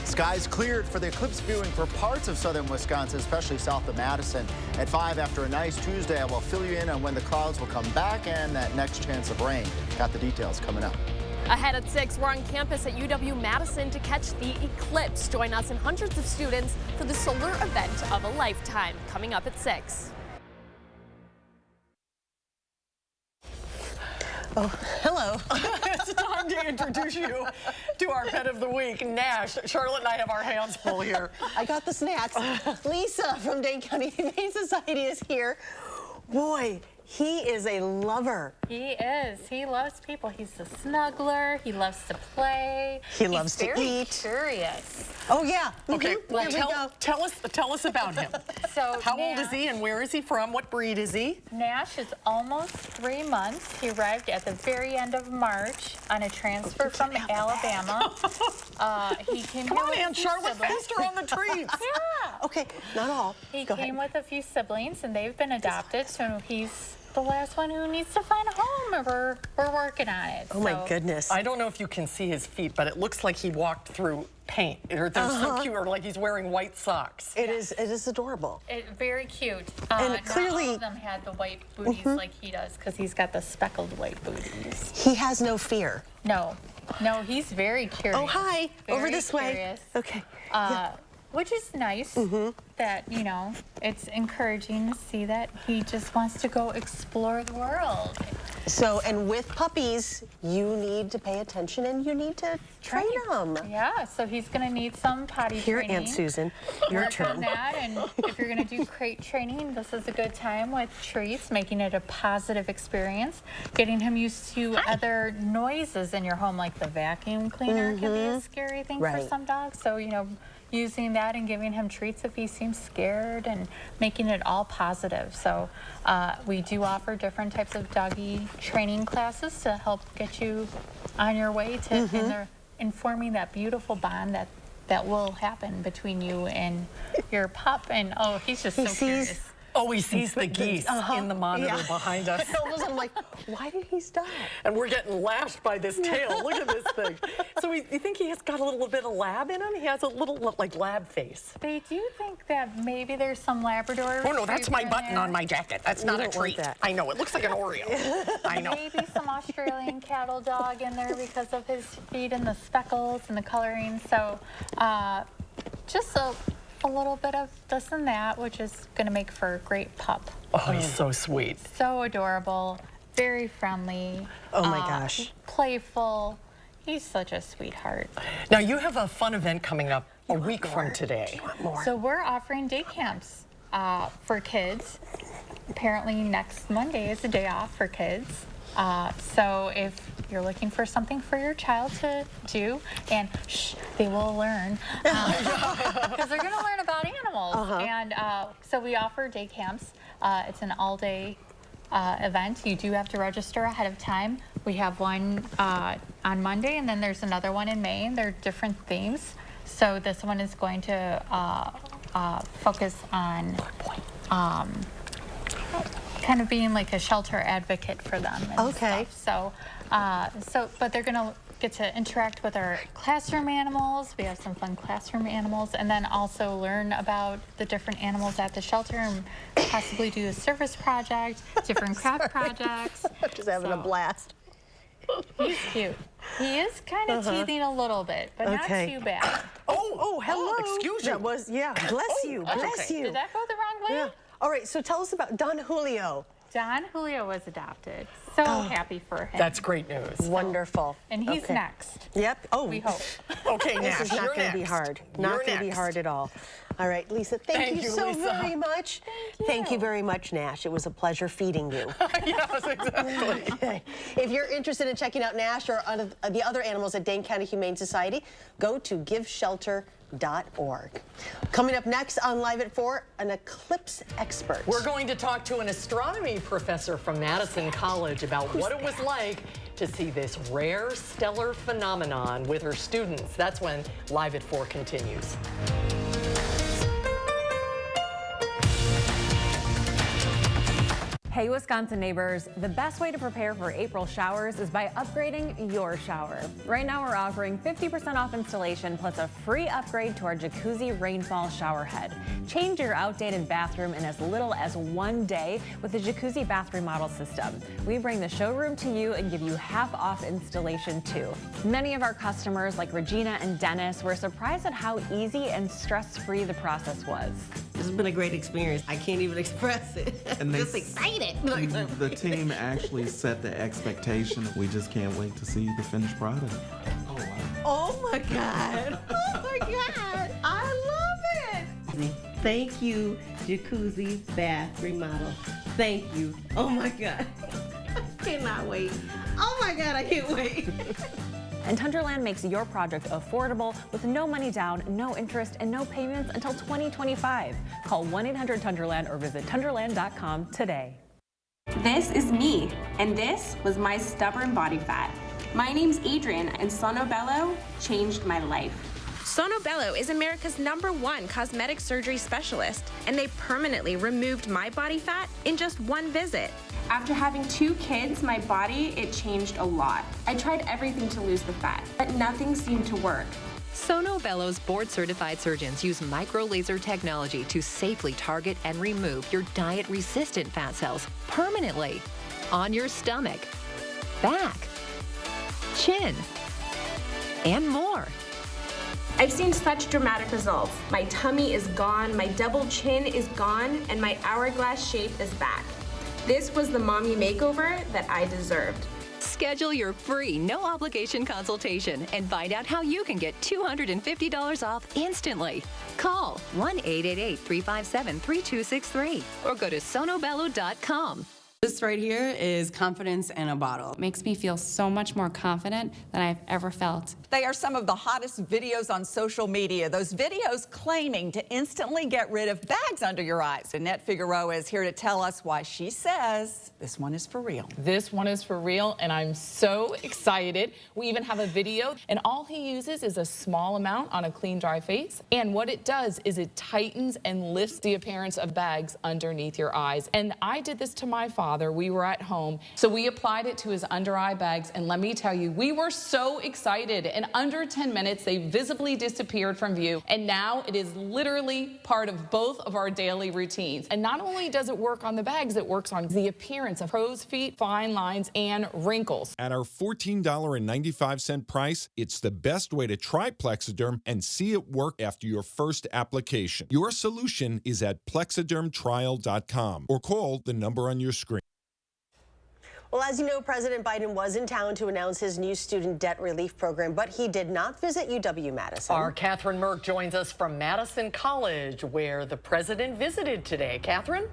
Skies cleared for the eclipse viewing for parts of southern Wisconsin, especially south of Madison. At 5 after a nice Tuesday, I will fill you in on when the clouds will come back and that next chance of rain. Got the details coming up. Ahead at 6, we're on campus at UW-Madison to catch the eclipse. Join us and hundreds of students for the solar event of a lifetime, coming up at 6. Oh, hello. It's time to introduce you to our pet of the week, Nash. Charlotte and I have our hands full here. I got the snacks. Lisa from Dane County Humane Society is here. Boy, he is a lover. He is. He loves people. He's a snuggler. He loves to play. He loves to eat. He's very curious. Oh, yeah. Okay, well, tell us about him. So how old is he and where is he from? What breed is he? Nash is almost 3 months. He arrived at the very end of March on a transfer from Alabama. He came Come on, Aunt Charlotte, faster on the treats. Yeah. Okay, not all. He came with a few siblings, and they've been adopted, so he's the last one who needs to find a home, and we're working on it. Oh, my goodness. I don't know if you can see his feet, but it looks like he walked through paint. They're so cute, or like he's wearing white socks. It is adorable. Very cute. And clearly, not all of them had the white booties like he does, because he's got the speckled white booties. He has no fear. No, he's very curious. Oh, hi. Very over this curious. way. Okay. Which is nice that, it's encouraging to see that he just wants to go explore the world. So, and with puppies, you need to pay attention and you need to train them. Yeah, so he's going to need some potty training. Here, Aunt Susan, your Work turn. on that, and if you're going to do crate training, this is a good time with treats, making it a positive experience, getting him used to other noises in your home, like the vacuum cleaner can be a scary thing for some dogs. So, using that and giving him treats if he seems scared and making it all positive. So we do offer different types of doggy training classes to help get you on your way to informing that beautiful bond that will happen between you and your pup. And he's just so curious. Oh, he sees the geese in the monitor behind us. I'm like, why did he stop? And we're getting lashed by this tail. Look at this thing. So you think he has got a little bit of lab in him? He has a little, like, lab face. They do think that maybe there's some Labrador. Oh, no, that's my button on my jacket. That's not a treat. I know, it looks like an Oreo. I know. Maybe some Australian cattle dog in there because of his feet and the speckles and the coloring. So just a little bit of this and that, which is going to make for a great pup. Oh, he's so sweet. So adorable, very friendly. Oh my gosh. Playful. He's such a sweetheart. Now, you have a fun event coming up a week from today. So we're offering day camps for kids. apparently next Monday is a day off for kids. So if you're looking for something for your child to do, and they will learn, because they're going to learn about animals. And so we offer day camps. It's an all-day event. You do have to register ahead of time. We have one on Monday, and then there's another one in May, and they're different themes. So this one is going to focus on kind of being like a shelter advocate for them. And stuff. So, but they're going to get to interact with our classroom animals. We have some fun classroom animals, and then also learn about the different animals at the shelter and possibly do a service project, different craft projects. Just having a blast. He's cute. He is kind of teething a little bit, but not too bad. Oh, hello. Excuse you. That was, bless you, bless you. Did that go the wrong way? Yeah. All right, so tell us about Don Julio. Don Julio was adopted. So happy for him. That's great news. Wonderful. And he's next. Yep. Oh, we hope. Okay, this is not going to be hard. Not going to be hard at all. All right, Lisa, thank you so very much. Thank you very much, Nash. It was a pleasure feeding you. Yes, exactly. Okay. If you're interested in checking out Nash or the other animals at Dane County Humane Society, go to giveshelter.org. Coming up next on Live at 4, an eclipse expert. We're going to talk to an astronomy professor from Madison College about what it was like to see this rare stellar phenomenon with her students. That's when Live at 4 continues. Hey, Wisconsin neighbors, the best way to prepare for April showers is by upgrading your shower. Right now we're offering 50% off installation plus a free upgrade to our jacuzzi rainfall shower head. Change your outdated bathroom in as little as 1 day with the jacuzzi bath remodel system. We bring the showroom to you and give you half off installation too. Many of our customers like Regina and Dennis were surprised at how easy and stress-free the process was. This has been a great experience. I can't even express it. I'm just excited. The team actually set the expectation. We just can't wait to see the finished product. Oh, wow. Oh, my God. Oh, my God. I love it. Thank you, Jacuzzi Bath Remodel. Thank you. Oh, my God. I cannot wait. Oh, my God, I can't wait. And Tunderland makes your project affordable with no money down, no interest, and no payments until 2025. Call 1-800-TUNDERLAND or visit Tunderland.com today. This is me, and this was my stubborn body fat. My name's Adrian, and Sonobello changed my life. Sonobello is America's #1 cosmetic surgery specialist, and they permanently removed my body fat in just 1 visit. After having 2 kids, my body, it changed a lot. I tried everything to lose the fat, but nothing seemed to work. Sonobello's board-certified surgeons use micro-laser technology to safely target and remove your diet-resistant fat cells permanently on your stomach, back, chin, and more. I've seen such dramatic results. My tummy is gone, my double chin is gone, and my hourglass shape is back. This was the mommy makeover that I deserved. Schedule your free, no-obligation consultation and find out how you can get $250 off instantly. Call 1-888-357-3263 or go to sonobello.com. This right here is confidence in a bottle. It makes me feel so much more confident than I've ever felt. They are some of the hottest videos on social media. Those videos claiming to instantly get rid of bags under your eyes. Annette Figueroa is here to tell us why she says this one is for real. This one is for real, and I'm so excited. We even have a video, and all he uses is a small amount on a clean, dry face. And what it does is it tightens and lifts the appearance of bags underneath your eyes. And I did this to my father. We were at home, so we applied it to his under eye bags, and let me tell you, we were so excited. In under 10 minutes, they visibly disappeared from view, and now it is literally part of both of our daily routines. And not only does it work on the bags, it works on the appearance of crow's feet, fine lines, and wrinkles. At our $14.95 price, it's the best way to try Plexiderm and see it work after your first application. Your solution is at plexidermtrial.com or call the number on your screen. Well, as you know, President Biden was in town to announce his new student debt relief program, but he did not visit UW-Madison. Our Catherine Merck joins us from Madison College, where the president visited today. Catherine?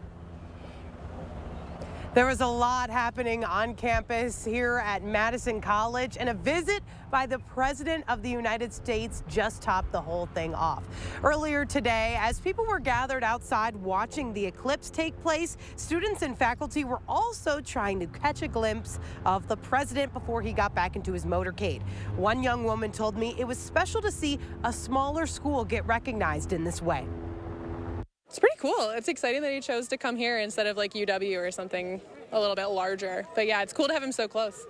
There was a lot happening on campus here at Madison College, and a visit by the President of the United States just topped the whole thing off. Earlier today, as people were gathered outside watching the eclipse take place, students and faculty were also trying to catch a glimpse of the president before he got back into his motorcade. One young woman told me it was special to see a smaller school get recognized in this way. It's pretty cool. It's exciting that he chose to come here instead of like UW or something a little bit larger. But yeah, it's cool to have him so close.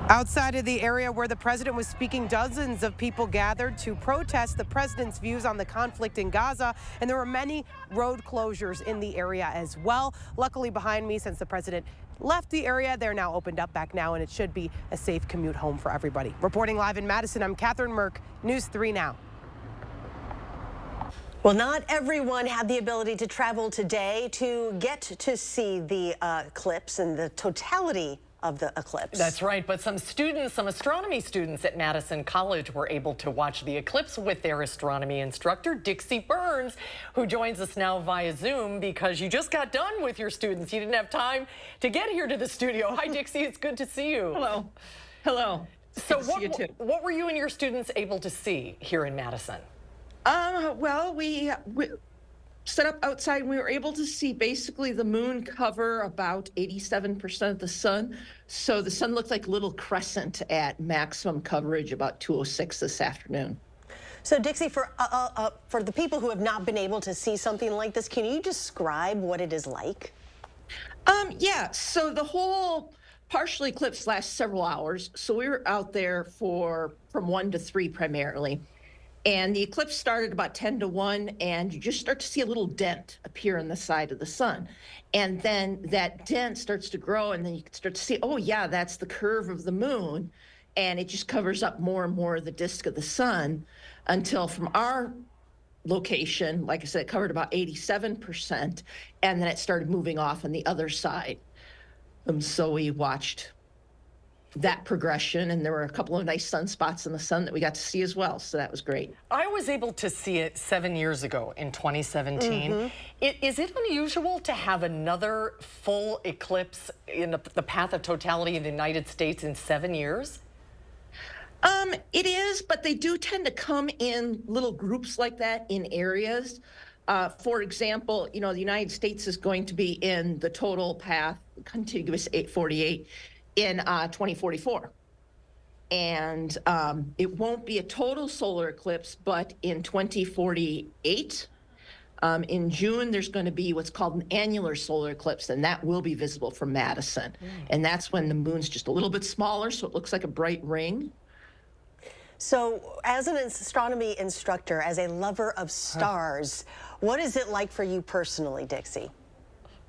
Outside of the area where the president was speaking, dozens of people gathered to protest the president's views on the conflict in Gaza, and there were many road closures in the area as well. Luckily behind me, since the president left the area, they're now opened up back now, and it should be a safe commute home for everybody. Reporting live in Madison, I'm Catherine Merck, News 3 Now. Well, not everyone had the ability to travel today to get to see the eclipse and the totality of the eclipse. That's right, but some students, some astronomy students at Madison College were able to watch the eclipse with their astronomy instructor, Dixie Burns, who joins us now via Zoom because you just got done with your students. You didn't have time to get here to the studio. Hi, Dixie, it's good to see you. Hello. Hello. So what were you and your students able to see here in Madison? Well, we set up outside and we were able to see basically the moon cover about 87% of the sun. So the sun looked like a little crescent at maximum coverage about 2:06 this afternoon. So Dixie, for the people who have not been able to see something like this, can you describe what it is like? Yeah, so the whole partial eclipse lasts several hours. So we were out there from 1 to 3 primarily. And the eclipse started about 10 to 1, and you just start to see a little dent appear on the side of the sun. And then that dent starts to grow, and then you can start to see, oh yeah, that's the curve of the moon. And it just covers up more and more of the disk of the sun until from our location, like I said, it covered about 87%, and then it started moving off on the other side. So we watched that progression, and there were a couple of nice sunspots in the sun that we got to see as well, so that was great. I was able to see it 7 years ago in 2017. Is it unusual to have another full eclipse in the path of totality in the United States in 7 years? It is, but they do tend to come in little groups like that in areas. For example, you know, the United States is going to be in the total path contiguous 848 in 2044. And it won't be a total solar eclipse, but in 2048, in June, there's going to be what's called an annular solar eclipse, and that will be visible from Madison. And that's when the moon's just a little bit smaller, so it looks like a bright ring. So as an astronomy instructor, as a lover of stars, what is it like for you personally, Dixie?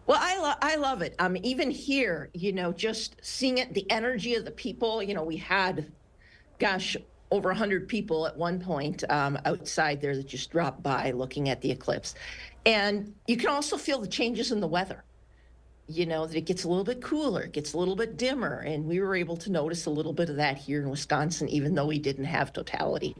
Well, I love it. Even here, you know, just seeing it, the energy of the people, you know, we had, gosh, over 100 people at one point outside there that just dropped by looking at the eclipse. And you can also feel the changes in the weather. You know, that it gets a little bit cooler, it gets a little bit dimmer, and we were able to notice a little bit of that here in Wisconsin, even though we didn't have totality.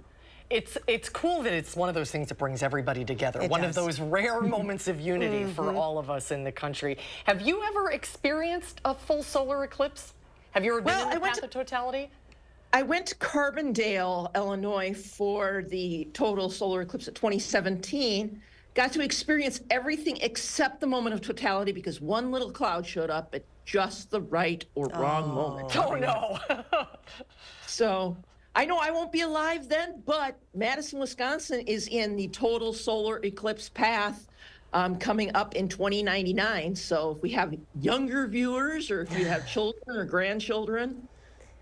It's cool that it's one of those things that brings everybody together. One of those rare moments of unity for all of us in the country. Have you ever experienced a full solar eclipse? Have you ever been in the path of totality? I went to Carbondale, Illinois for the total solar eclipse of 2017. Got to experience everything except the moment of totality because one little cloud showed up at just the right or wrong moment. Oh, no. So I know I won't be alive then, but Madison, Wisconsin is in the total solar eclipse path coming up in 2099. So if we have younger viewers or if you have children or grandchildren,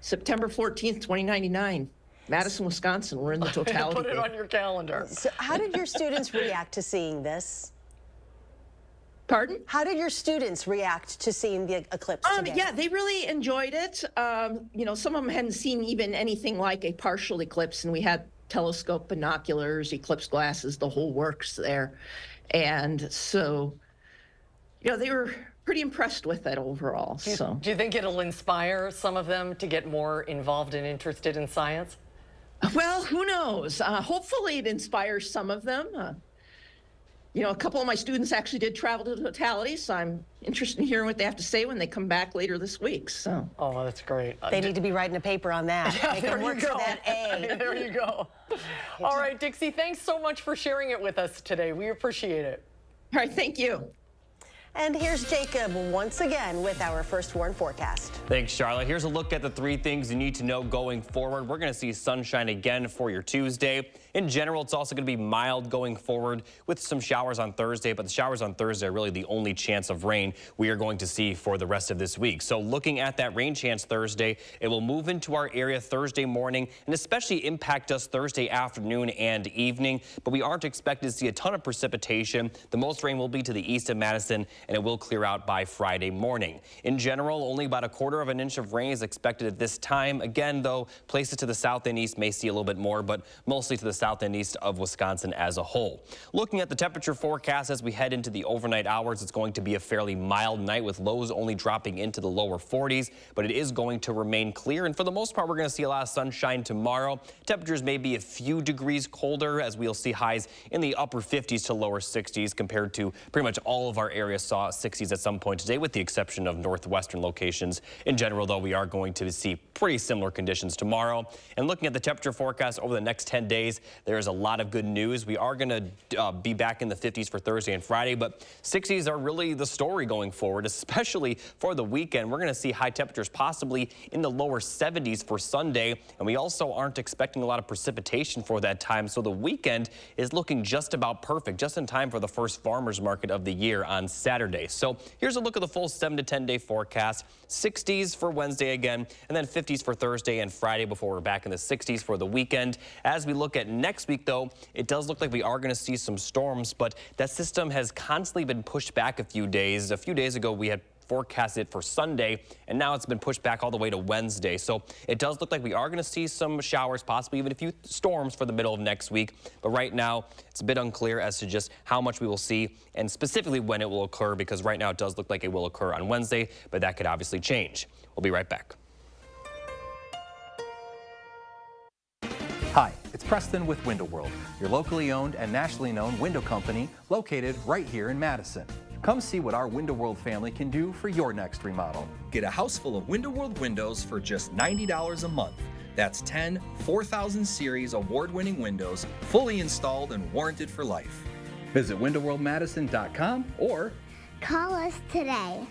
September 14th, 2099. Madison, Wisconsin, we're in the totality. Put it on your calendar. So how did your students react to seeing this? Pardon? How did your students react to seeing the eclipse today? Yeah, they really enjoyed it. You know, some of them hadn't seen even anything like a partial eclipse, and we had telescope binoculars, eclipse glasses, the whole works there. And so, you know, they were pretty impressed with it overall. Do you think it'll inspire some of them to get more involved and interested in science? Well, who knows? Hopefully it inspires some of them. You know, a couple of my students actually did travel to Totality, so I'm interested in hearing what they have to say when they come back later this week. So. Oh, that's great. They need to be writing a paper on that. Yeah, they can work for that A. There you go. All right, Dixie, thanks so much for sharing it with us today. We appreciate it. All right, thank you. And here's Jacob once again with our First Warn forecast. Thanks, Charlotte. Here's a look at the 3 things you need to know going forward. We're going to see sunshine again for your Tuesday. In general, it's also going to be mild going forward with some showers on Thursday, but the showers on Thursday are really the only chance of rain we are going to see for the rest of this week. So looking at that rain chance Thursday, it will move into our area Thursday morning and especially impact us Thursday afternoon and evening, but we aren't expected to see a ton of precipitation. The most rain will be to the east of Madison, and it will clear out by Friday morning. In general, only about 1/4 inch of rain is expected at this time. Again, though, places to the south and east may see a little bit more, but mostly to the south and east of Wisconsin as a whole. Looking at the temperature forecast as we head into the overnight hours, it's going to be a fairly mild night with lows only dropping into the lower 40s, but it is going to remain clear. And for the most part, we're going to see a lot of sunshine tomorrow. Temperatures may be a few degrees colder as we'll see highs in the upper 50s to lower 60s compared to pretty much all of our areas saw 60s at some point today, with the exception of northwestern locations. In general, though, we are going to see pretty similar conditions tomorrow. And looking at the temperature forecast over the next 10 days, there is a lot of good news. We are going to be back in the 50s for Thursday and Friday, but 60s are really the story going forward, especially for the weekend. We're going to see high temperatures possibly in the lower 70s for Sunday, and we also aren't expecting a lot of precipitation for that time, so the weekend is looking just about perfect, just in time for the first farmers market of the year on Saturday. So here's a look at the full 7 to 10 day forecast. 60s for Wednesday again, and then 50s for Thursday and Friday before we're back in the 60s for the weekend. As we look at next week, though, it does look like we are going to see some storms, but that system has constantly been pushed back a few days. A few days ago, we had forecasted for Sunday, and now it's been pushed back all the way to Wednesday. So it does look like we are going to see some showers, possibly even a few storms for the middle of next week. But right now, it's a bit unclear as to just how much we will see and specifically when it will occur, because right now it does look like it will occur on Wednesday, but that could obviously change. We'll be right back. Hi, it's Preston with Window World, your locally owned and nationally known window company located right here in Madison. Come see what our Window World family can do for your next remodel. Get a house full of Window World windows for just $90 a month. That's 10 4000 series award-winning windows, fully installed and warranted for life. Visit windowworldmadison.com or call us today.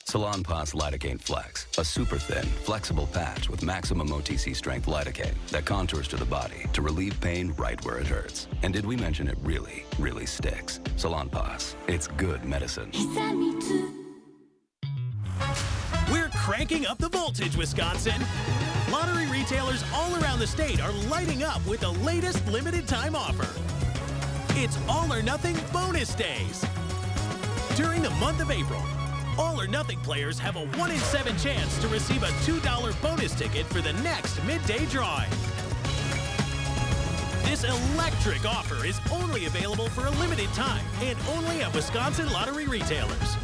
Salonpas Lidocaine Flex, a super thin, flexible patch with maximum OTC strength lidocaine that contours to the body to relieve pain right where it hurts. And did we mention it really, really sticks? Salonpas, it's good medicine. We're cranking up the voltage, Wisconsin. Lottery retailers all around the state are lighting up with the latest limited time offer. It's All or Nothing Bonus Days. During the month of April, All or Nothing players have a 1 in 7 chance to receive a $2 bonus ticket for the next midday drawing. This electric offer is only available for a limited time and only at Wisconsin lottery retailers.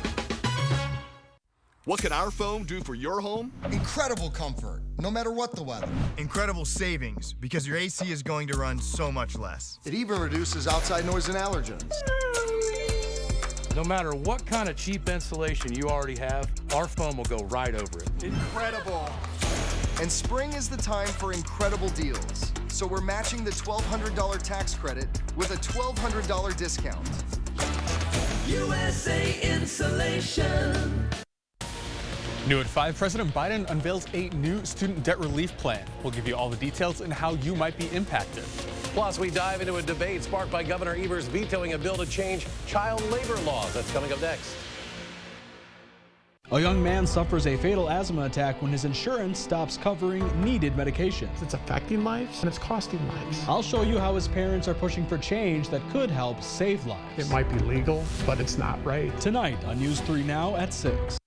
What can our foam do for your home? Incredible comfort, no matter what the weather. Incredible savings, because your AC is going to run so much less. It even reduces outside noise and allergens. No matter what kind of cheap insulation you already have, our foam will go right over it. Incredible. And spring is the time for incredible deals. So we're matching the $1,200 tax credit with a $1,200 discount. USA Insulation. New at 5, President Biden unveils a new student debt relief plan. We'll give you all the details and how you might be impacted. Plus, we dive into a debate sparked by Governor Evers vetoing a bill to change child labor laws. That's coming up next. A young man suffers a fatal asthma attack when his insurance stops covering needed medications. It's affecting lives and it's costing lives. I'll show you how his parents are pushing for change that could help save lives. It might be legal, but it's not right. Tonight on News 3 Now at 6.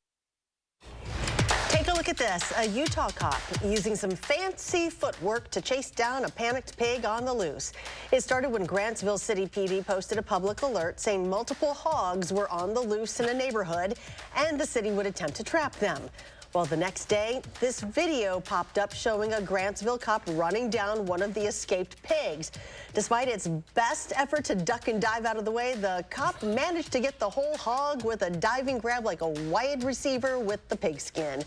Take a look at this. A Utah cop using some fancy footwork to chase down a panicked pig on the loose. It started when Grantsville City PD posted a public alert saying multiple hogs were on the loose in a neighborhood and the city would attempt to trap them. Well, the next day, this video popped up showing a Grantsville cop running down one of the escaped pigs. Despite its best effort to duck and dive out of the way, the cop managed to get the whole hog with a diving grab like a wide receiver with the pigskin.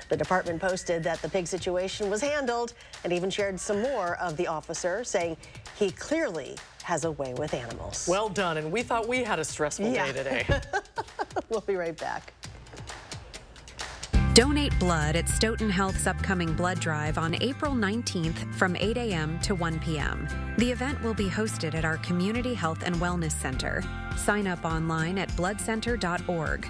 The department posted that the pig situation was handled and even shared some more of the officer, saying he clearly has a way with animals. Well done, and we thought we had a stressful day today. We'll be right back. Donate blood at Stoughton Health's upcoming blood drive on April 19th from 8 a.m. to 1 p.m. The event will be hosted at our Community Health and Wellness Center. Sign up online at bloodcenter.org.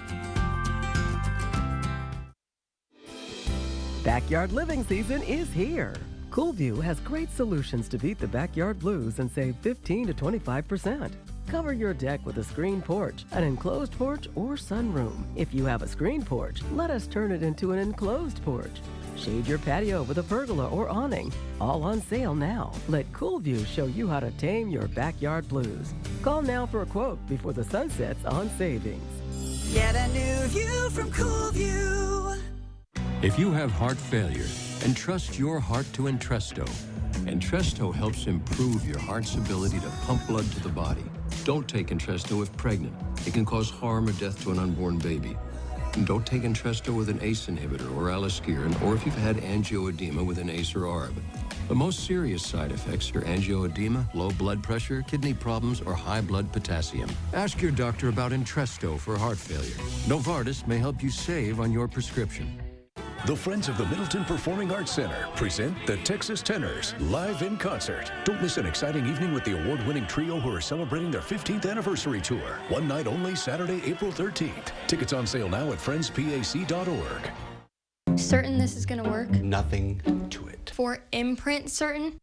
Backyard living season is here. Coolview has great solutions to beat the backyard blues and save 15 to 25%. Cover your deck with a screen porch, an enclosed porch, or sunroom. If you have a screen porch, let us turn it into an enclosed porch. Shade your patio with a pergola or awning. All on sale now. Let Coolview show you how to tame your backyard blues. Call now for a quote before the sun sets on savings. Get a new view from Coolview. If you have heart failure, entrust your heart to Entresto. Entresto helps improve your heart's ability to pump blood to the body. Don't take Entresto if pregnant. It can cause harm or death to an unborn baby. And don't take Entresto with an ACE inhibitor or aliskiren, or if you've had angioedema with an ACE or ARB. The most serious side effects are angioedema, low blood pressure, kidney problems, or high blood potassium. Ask your doctor about Entresto for heart failure. Novartis may help you save on your prescription. The Friends of the Middleton Performing Arts Center present the Texas Tenors live in concert. Don't miss an exciting evening with the award-winning trio who are celebrating their 15th anniversary tour. One night only, Saturday, April 13th. Tickets on sale now at friendspac.org. Certain this is gonna work? Nothing to it. For Imprint certain?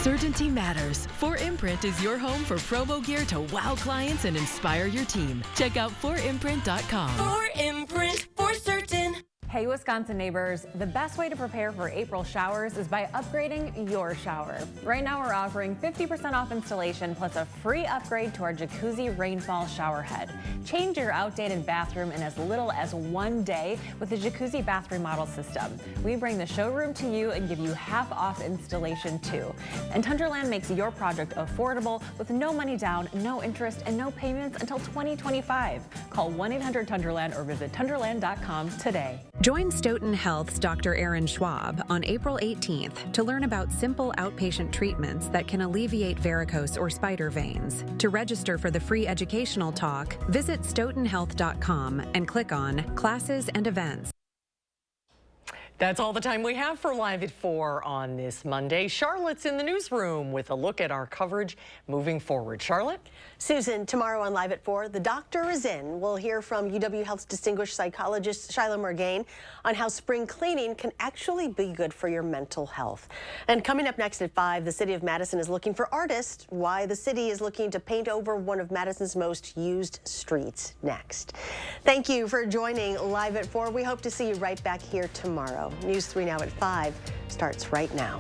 Certainty matters. 4imprint is your home for promo gear to wow clients and inspire your team. Check out 4imprint.com. 4imprint, for certain. Hey Wisconsin neighbors, the best way to prepare for April showers is by upgrading your shower. Right now we're offering 50% off installation plus a free upgrade to our jacuzzi rainfall shower head. Change your outdated bathroom in as little as 1 day with the jacuzzi bath remodel system. We bring the showroom to you and give you half off installation too. And Tunderland makes your project affordable with no money down, no interest, and no payments until 2025. Call 1-800-TUNDERLAND or visit tunderland.com today. Join Stoughton Health's Dr. Aaron Schwab on April 18th to learn about simple outpatient treatments that can alleviate varicose or spider veins. To register for the free educational talk, visit stoughtonhealth.com and click on Classes and Events. That's all the time we have for Live at 4 on this Monday. Charlotte's in the newsroom with a look at our coverage moving forward. Charlotte? Susan, tomorrow on Live at 4, The Doctor is In. We'll hear from UW Health's distinguished psychologist Shiloh Morgaine on how spring cleaning can actually be good for your mental health. And coming up next at 5, the city of Madison is looking for artists. Why the city is looking to paint over one of Madison's most used streets next. Thank you for joining Live at 4. We hope to see you right back here tomorrow. News 3 Now at 5 starts right now.